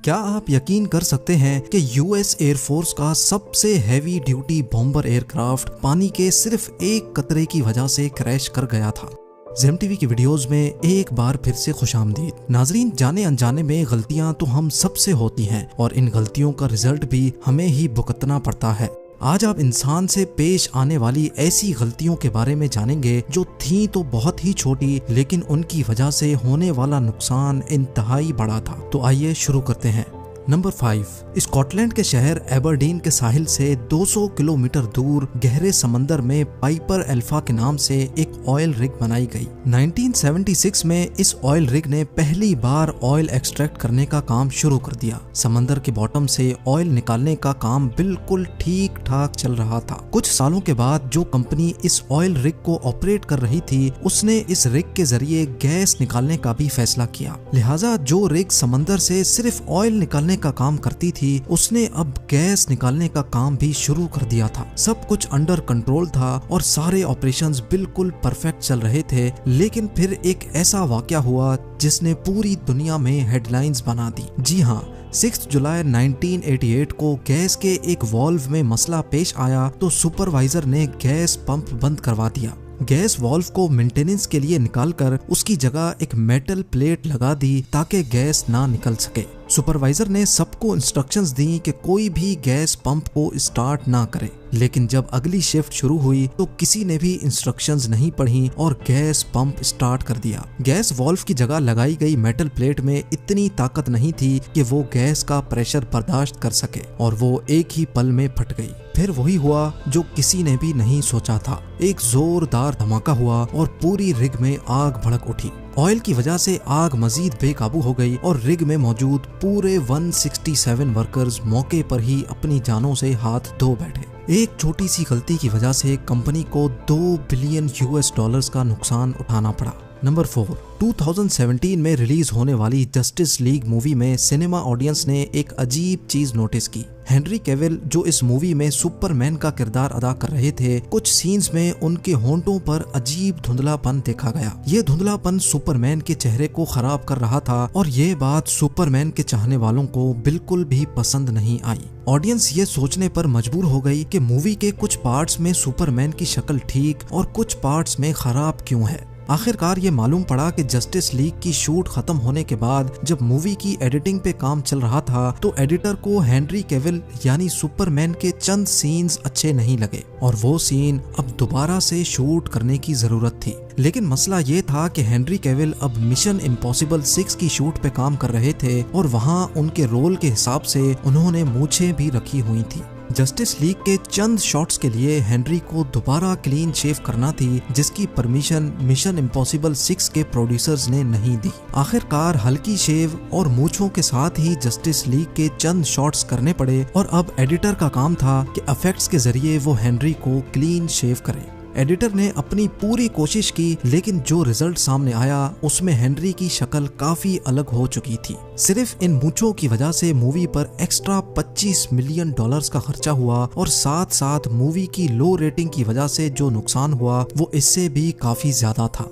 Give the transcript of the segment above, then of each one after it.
क्या आप यकीन कर सकते हैं कि यूएस एयरफोर्स का सबसे हैवी ड्यूटी बॉम्बर एयरक्राफ्ट पानी के सिर्फ एक कतरे की वजह से क्रैश कर गया था। ज़ेम टीवी की वीडियोस में एक बार फिर से खुशामदीद। नाजरीन, जाने अनजाने में गलतियां तो हम सबसे होती हैं और इन गलतियों का रिजल्ट भी हमें ही भुगतना पड़ता है। आज आप इंसान से पेश आने वाली ऐसी गलतियों के बारे में जानेंगे जो थी तो बहुत ही छोटी, लेकिन उनकी वजह से होने वाला नुकसान इंतहाई बड़ा था। तो आइए शुरू करते हैं। नंबर 5, स्कॉटलैंड के शहर एबरडीन के साहिल से 200 किलोमीटर दूर गहरे समंदर में पाइपर अल्फा के नाम से एक ऑयल रिग बनाई गई। 1976 में इस ऑयल रिग ने पहली बार ऑयल एक्सट्रैक्ट करने का काम शुरू कर दिया। समंदर के बॉटम से ऑयल निकालने का काम बिल्कुल ठीक ठाक चल रहा था। कुछ सालों के बाद जो कंपनी इस ऑयल रिग को ऑपरेट कर रही थी, उसने इस रिग के जरिए गैस निकालने का भी फैसला किया। लिहाजा जो रिग समंदर से सिर्फ ऑयल निकालने का काम करती थी, उसने अब गैस निकालने का काम भी शुरू कर दिया था। सब कुछ अंडर कंट्रोल था और सारे ऑपरेशंस बिल्कुल परफेक्ट चल रहे थे। लेकिन फिर एक ऐसा वाकया हुआ जिसने पूरी दुनिया में हेडलाइंस बना दी। जी हाँ, 6 जुलाई 1988 को गैस के एक वाल्व में मसला पेश आया तो सुपरवाइजर ने गैस पंप बंद करवा दिया। गैस वाल्व को मेंटेनेंस के लिए निकालकर उसकी जगह एक मेटल प्लेट लगा दी ताकि गैस ना निकल सके। सुपरवाइजर ने सबको इंस्ट्रक्शंस दी कि कोई भी गैस पंप को स्टार्ट ना करे। लेकिन जब अगली शिफ्ट शुरू हुई तो किसी ने भी इंस्ट्रक्शंस नहीं पढ़ी और गैस पंप स्टार्ट कर दिया। गैस वाल्व की जगह लगाई गई मेटल प्लेट में इतनी ताकत नहीं थी कि वो गैस का प्रेशर बर्दाश्त कर सके और वो एक ही पल में फट गई। फिर वही हुआ जो किसी ने भी नहीं सोचा था। एक जोरदार धमाका हुआ और पूरी रिग में आग भड़क उठी। ऑयल की वजह से आग मजीद बेकाबू हो गई और रिग में मौजूद पूरे 167 वर्कर्स मौके पर ही अपनी जानों से हाथ धो बैठे। एक छोटी सी गलती की वजह से कंपनी को $2 बिलियन का नुकसान उठाना पड़ा। नंबर 4, 2017 में रिलीज होने वाली जस्टिस लीग मूवी में सिनेमा ऑडियंस ने एक अजीब चीज नोटिस की। हेनरी कैविल जो इस मूवी में सुपरमैन का किरदार अदा कर रहे थे, कुछ सीन्स में उनके होंठों पर अजीब धुंधलापन देखा गया। ये धुंधलापन सुपरमैन के चेहरे को खराब कर रहा था और ये बात सुपरमैन के चाहने वालों को बिल्कुल भी पसंद नहीं आई। ऑडियंस ये सोचने पर मजबूर हो गई कि मूवी के कुछ पार्ट्स में सुपरमैन की शक्ल ठीक और कुछ पार्ट्स में खराब क्यों है। आखिरकार ये मालूम पड़ा कि जस्टिस लीग की शूट खत्म होने के बाद जब मूवी की एडिटिंग पे काम चल रहा था तो एडिटर को हेनरी कैविल यानी सुपरमैन के चंद सीन्स अच्छे नहीं लगे और वो सीन अब दोबारा से शूट करने की जरूरत थी। लेकिन मसला ये था कि हेनरी कैविल अब मिशन इम्पॉसिबल 6 की शूट पे काम कर रहे थे और वहाँ उनके रोल के हिसाब से उन्होंने मूछें भी रखी हुई थी। जस्टिस लीग के चंद शॉट्स के लिए हेनरी को दोबारा क्लीन शेव करना थी, जिसकी परमिशन मिशन इम्पॉसिबल 6 के प्रोड्यूसर्स ने नहीं दी। आखिरकार हल्की शेव और मूछों के साथ ही जस्टिस लीग के चंद शॉट्स करने पड़े और अब एडिटर का काम था कि इफेक्ट्स के जरिए वो हेनरी को क्लीन शेव करे। एडिटर ने अपनी पूरी कोशिश की, लेकिन जो रिजल्ट सामने आया उसमें हेनरी की शक्ल काफी अलग हो चुकी थी। सिर्फ इन मूंछों की वजह से मूवी पर एक्स्ट्रा $25 मिलियन का खर्चा हुआ और साथ साथ मूवी की लो रेटिंग की वजह से जो नुकसान हुआ वो इससे भी काफी ज्यादा था।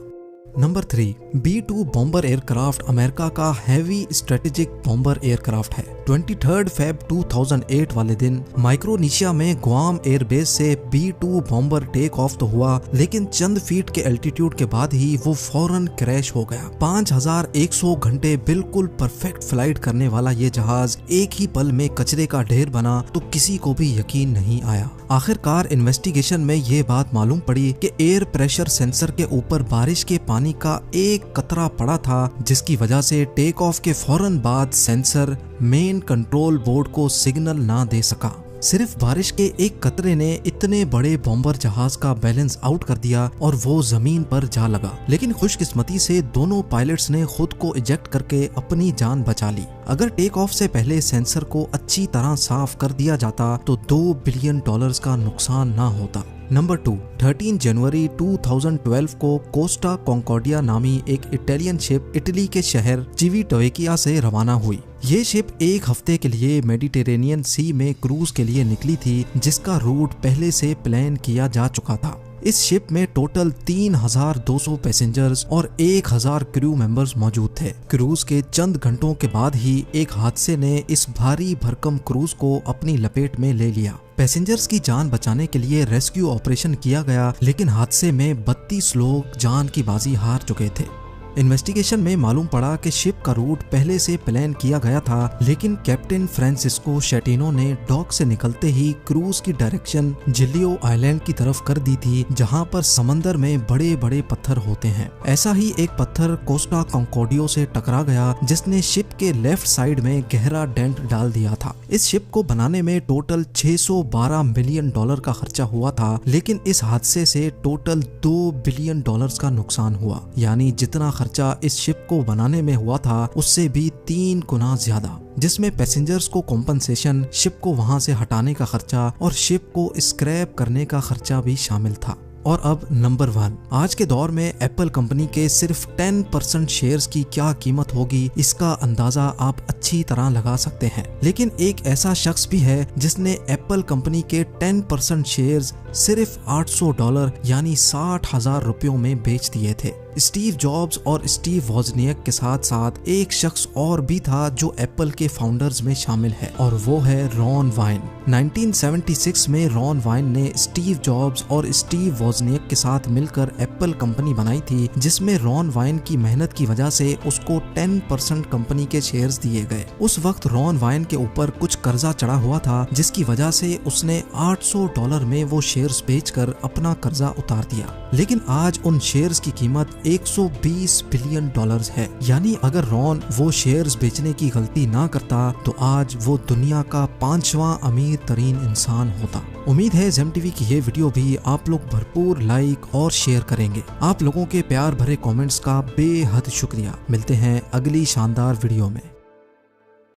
Number 3, B-2 bomber aircraft America का हैवी स्ट्रेटेजिक बॉम्बर एयरक्राफ्ट है। 23 फेब 2008 वाले दिन माइक्रोनेशिया में ग्वाम एयरबेस से B-2 बॉम्बर टेक ऑफ तो हुआ, लेकिन चंद फीट के एल्टीट्यूड के बाद ही वो फौरन क्रैश हो गया। 5100 घंटे बिल्कुल परफेक्ट फ्लाइट करने वाला ये जहाज एक ही पल में कचरे का ढेर बना तो किसी को भी यकीन नहीं आया। आखिरकार इन्वेस्टिगेशन में ये बात मालूम पड़ी कि एयर प्रेशर सेंसर के ऊपर बारिश के पानी का एक कतरा पड़ा था, जिसकी वजह से टेक ऑफ के फौरन बाद सेंसर मेन कंट्रोल बोर्ड को सिग्नल ना दे सका। सिर्फ बारिश के एक कतरे ने इतने बड़े बॉम्बर जहाज का बैलेंस आउट कर दिया और वो जमीन पर जा लगा। लेकिन खुशकिस्मती से दोनों पायलट्स ने खुद को इजेक्ट करके अपनी जान बचा ली। अगर टेक ऑफ से पहले सेंसर को अच्छी तरह साफ कर दिया जाता तो $2 बिलियन का नुकसान ना होता। नंबर 2, 13 जनवरी 2012 को कोस्टा कॉन्कॉर्डिया नामी एक इटालियन शिप इटली के शहर चिविटोवेकिया से रवाना हुई। ये शिप एक हफ्ते के लिए मेडिटेरेनियन सी में क्रूज के लिए निकली थी, जिसका रूट पहले से प्लान किया जा चुका था। इस शिप में टोटल 3200 पैसेंजर्स और 1000 क्रू मेंबर्स मौजूद थे। क्रूज के चंद घंटों के बाद ही एक हादसे ने इस भारी भरकम क्रूज को अपनी लपेट में ले लिया। पैसेंजर्स की जान बचाने के लिए रेस्क्यू ऑपरेशन किया गया, लेकिन हादसे में 32 लोग जान की बाजी हार चुके थे। इन्वेस्टिगेशन में मालूम पड़ा कि शिप का रूट पहले से प्लान किया गया था, लेकिन कैप्टन फ्रांसिस्को शेटिनो ने डॉक से निकलते ही क्रूज की डायरेक्शन जिलियो आइलैंड की तरफ कर दी थी, जहां पर समंदर में बड़े बड़े पत्थर होते हैं। ऐसा ही एक पत्थर कोस्टा कॉन्कॉर्डियो से टकरा गया, जिसने शिप के लेफ्ट साइड में गहरा डेंट डाल दिया था। इस शिप को बनाने में टोटल $612 मिलियन का खर्चा हुआ था, लेकिन इस हादसे से टोटल $2 बिलियन का नुकसान हुआ। यानी जितना खर्चा इस शिप को बनाने में हुआ था उससे भी 3 गुना ज्यादा, जिसमें पैसेंजर्स को कॉम्पनसेशन, शिप को वहां से हटाने का खर्चा और शिप को स्क्रैप करने का खर्चा भी शामिल था। और अब नंबर 1, आज के दौर में एप्पल कंपनी के सिर्फ 10% शेयर्स की क्या कीमत होगी, इसका अंदाजा आप अच्छी तरह लगा सकते हैं। लेकिन एक ऐसा शख्स भी है जिसने एप्पल कंपनी के 10% शेयर्स सिर्फ $800 यानी 60,000 रुपयों में बेच दिए थे। स्टीव जॉब्स और स्टीव वोजनियक के साथ साथ एक शख्स और भी था जो एप्पल के फाउंडर्स में शामिल है, और वो है रॉन वाइन। 1976 में रॉन वाइन ने स्टीव जॉब्स और स्टीव वोजनियक के साथ मिलकर एप्पल कंपनी बनाई थी, जिसमें रॉन वाइन की मेहनत की वजह से उसको 10% कंपनी के शेयर्स दिए गए। उस वक्त रॉन वाइन के ऊपर कुछ कर्जा चढ़ा हुआ था, जिसकी वजह से उसने $800 में वो शेयर्स बेचकर अपना कर्जा उतार दिया। लेकिन आज उन शेयर्स की कीमत $120 बिलियन है। यानी अगर रॉन वो शेयर्स बेचने की गलती ना करता तो आज वो दुनिया का 5वां अमीर तरीन इंसान होता। उम्मीद है जेम टीवी की ये वीडियो भी आप लोग भरपूर लाइक और शेयर करेंगे। आप लोगों के प्यार भरे कमेंट्स का बेहद शुक्रिया। मिलते हैं अगली शानदार वीडियो में।